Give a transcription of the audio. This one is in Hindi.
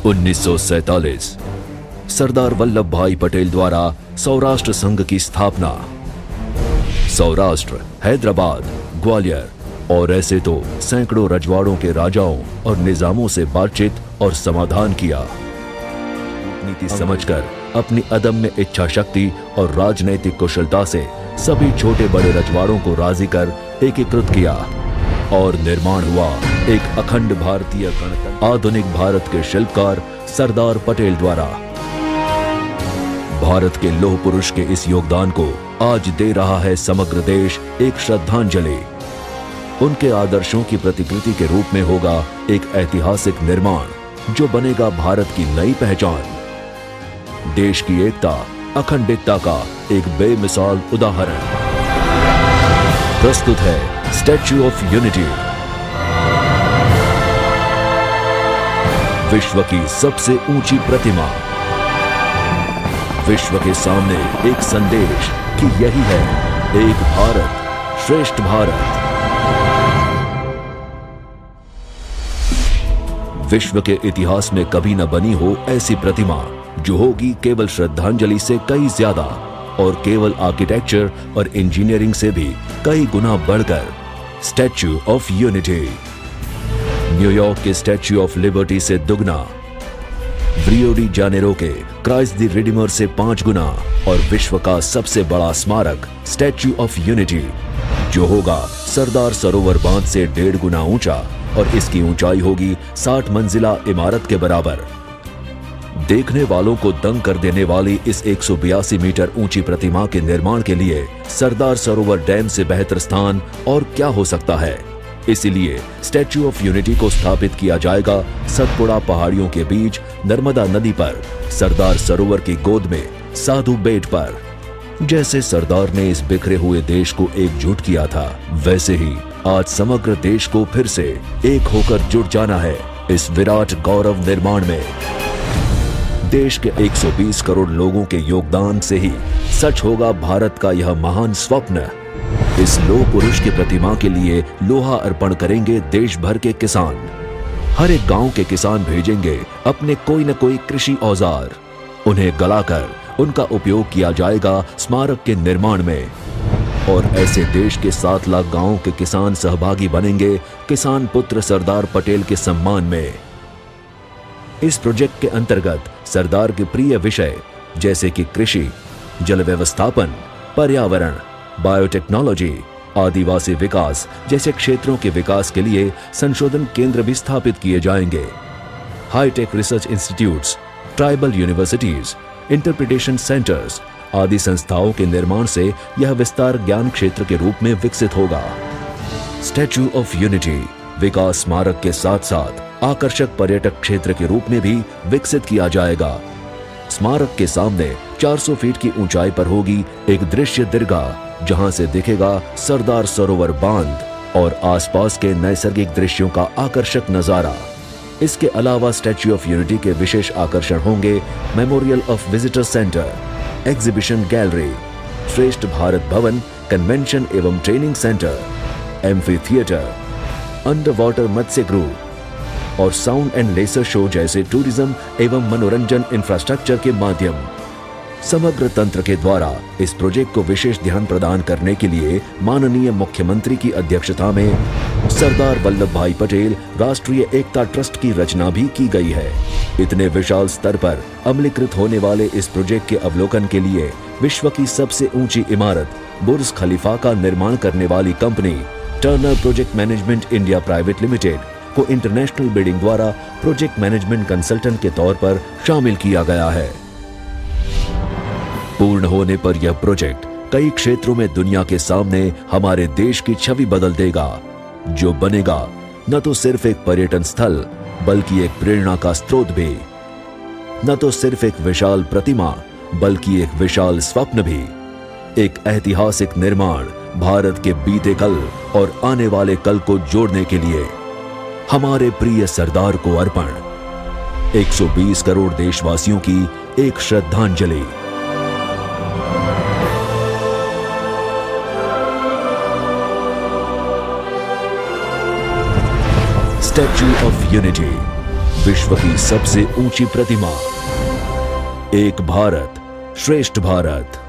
1947 सरदार वल्लभ भाई पटेल द्वारा सौराष्ट्र संघ की स्थापना। सौराष्ट्र, हैदराबाद, ग्वालियर और ऐसे तो सैकड़ों रजवाड़ों के राजाओं और निजामों से बातचीत और समाधान किया। नीति समझकर अपनी अदम्य इच्छा शक्ति और राजनैतिक कुशलता से सभी छोटे बड़े रजवाड़ों को राजी कर एकीकृत किया और निर्माण हुआ एक अखंड भारतीय गणतंत्र। आधुनिक भारत के शिल्पकार सरदार पटेल द्वारा भारत के लौह पुरुष के इस योगदान को आज दे रहा है समग्र देश एक श्रद्धांजलि। उनके आदर्शों की प्रतिकृति के रूप में होगा एक ऐतिहासिक निर्माण जो बनेगा भारत की नई पहचान, देश की एकता, अखंडता का एक बेमिसाल उदाहरण। प्रस्तुत है स्टैच्यू ऑफ यूनिटी, विश्व की सबसे ऊंची प्रतिमा। विश्व के सामने एक संदेश कि यही है एक भारत श्रेष्ठ भारत। विश्व के इतिहास में कभी न बनी हो ऐसी प्रतिमा जो होगी केवल श्रद्धांजलि से कई ज्यादा और केवल आर्किटेक्चर और इंजीनियरिंग से भी कई गुना बढ़कर स्टैच्यू ऑफ यूनिटी। न्यूयॉर्क के स्टैच्यू ऑफ लिबर्टी से दुगना, रियो डी जेनेरो के क्राइस्ट द रिडीमर से 5 गुना और विश्व का सबसे बड़ा स्मारक स्टैच्यू ऑफ यूनिटी जो होगा सरदार सरोवर बांध से 1.5 गुना ऊंचा और इसकी ऊंचाई होगी 60 मंजिला इमारत के बराबर। देखने वालों को दंग कर देने वाली इस 182 मीटर ऊंची प्रतिमा के निर्माण के लिए सरदार सरोवर डैम से बेहतर स्थान और क्या हो सकता है। इसीलिए स्टैच्यू ऑफ यूनिटी को स्थापित किया जाएगा सतपुड़ा पहाड़ियों के बीच नर्मदा नदी पर, सरदार सरोवर की गोद में, साधु बेट पर। जैसे सरदार ने इस बिखरे हुए देश को एकजुट किया था, वैसे ही आज समग्र देश को फिर से एक होकर जुट जाना है इस विराट गौरव निर्माण में। देश के 120 करोड़ लोगों के योगदान से ही सच होगा भारत का यह महान स्वप्न। इस लौह पुरुष की प्रतिमा के लिए लोहा अर्पण करेंगे देश भर के किसान। हर एक गांव के किसान भेजेंगे अपने कोई न कोई कृषि औजार। उन्हें गलाकर उनका उपयोग किया जाएगा स्मारक के निर्माण में। और ऐसे देश के 7 लाख गांवों के किसान सहभागी बनेंगे किसान पुत्र सरदार पटेल के सम्मान में। इस प्रोजेक्ट के अंतर्गत सरदार के प्रिय विषय जैसे कि कृषि, जल व्यवस्थापन, पर्यावरण, बायोटेक्नोलॉजी, आदिवासी विकास जैसे क्षेत्रों के विकास के लिए संशोधन केंद्र भी स्थापित किए जाएंगे। Hitech research institutes, tribal universities, interpretation centres आदि संस्थाओं के निर्माण से यह विस्तार ज्ञान क्षेत्र के रूप में विकसित होगा। स्टैच्यू ऑफ यूनिटी विकास स्मारक के साथ साथ आकर्षक पर्यटक क्षेत्र के रूप में भी विकसित किया जाएगा। स्मारक के सामने 400 फीट की ऊंचाई पर होगी एक दृश्य दीर्घा जहां से दिखेगा सरदार सरोवर बांध और आसपास के नैसर्गिक दृश्यों का आकर्षक नजारा। इसके अलावा स्टैच्यू ऑफ यूनिटी के विशेष आकर्षण होंगे memorial of visitor centre, exhibition gallery, Shreshtha Bharat Bhavan, convention एवं training centre, amphitheatre, under water मत्स्य गृह और साउंड एंड लेसर शो जैसे टूरिज्म एवं मनोरंजन इंफ्रास्ट्रक्चर के माध्यम। समग्र तंत्र के द्वारा इस प्रोजेक्ट को विशेष ध्यान प्रदान करने के लिए माननीय मुख्यमंत्री की अध्यक्षता में सरदार वल्लभ भाई पटेल राष्ट्रीय एकता ट्रस्ट की रचना भी की गई है। इतने विशाल स्तर पर अमलीकृत होने वाले इस प्रोजेक्ट के अवलोकन के लिए विश्व की सबसे ऊंची इमारत बुर्ज खलीफा का निर्माण करने वाली company Turner project management India private limited को इंटरनेशनल बिडिंग द्वारा प्रोजेक्ट मैनेजमेंट कंसल्टेंट के तौर पर शामिल किया गया है। पूर्ण होने पर यह प्रोजेक्ट कई क्षेत्रों में दुनिया के सामने हमारे देश की छवि बदल देगा, जो बनेगा न तो सिर्फ एक पर्यटन स्थल बल्कि एक प्रेरणा का स्रोत भी, न तो सिर्फ एक विशाल प्रतिमा बल्कि एक विशाल स्वप्न भी। एक ऐतिहासिक निर्माण भारत के बीते कल और आने वाले कल को जोड़ने के लिए हमारे प्रिय सरदार को अर्पण। 120 करोड़ देशवासियों की एक श्रद्धांजलि। स्टैच्यू ऑफ यूनिटी विश्व की सबसे ऊंची प्रतिमा। एक भारत श्रेष्ठ भारत।